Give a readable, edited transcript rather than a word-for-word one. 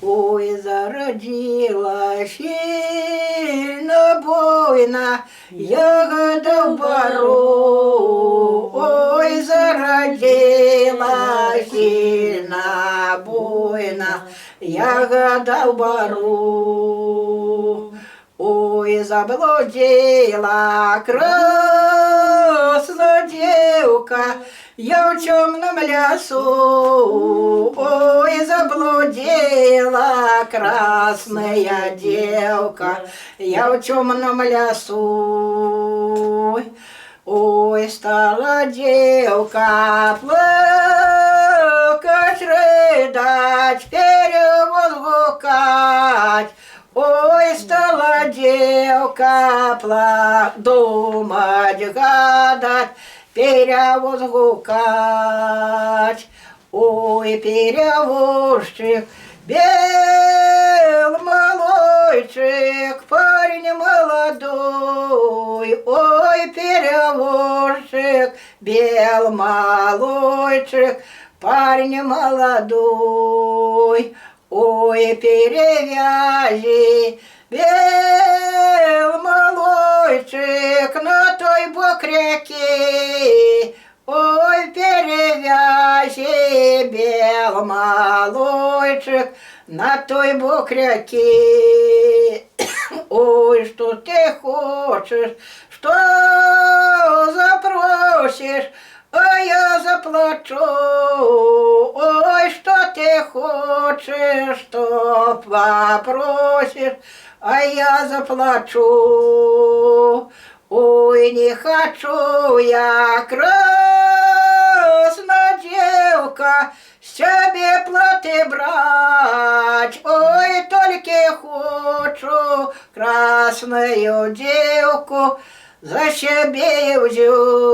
Ой, зародила сильно буйна ягода в бару. Ой, зародила сильно буйна ягода в бару. Ой, заблудила красная девка я в темном лесу. Ой, заблудила красная девка я в темном лесу. Ой, стала девка плакать, рыдать, перевозгукать. Ой, стала девка думать, гадать, перевозгукать. Ой, перевозчик, бел малойчик, парень молодой. Ой, перевозчик, бел малойчик, парень молодой. Ой, перевязи, бел малойчик, на той бок реки. Ой, перевязи, бел малойчик, на той бок реки. Ой, что ты хочешь, что запросишь, а я заплачу. Ой, что ты хочешь, что попросишь, а я заплачу. Ой, не хочу я, красная девка, себе платы брать. Ой, только хочу красную девку за себе взять.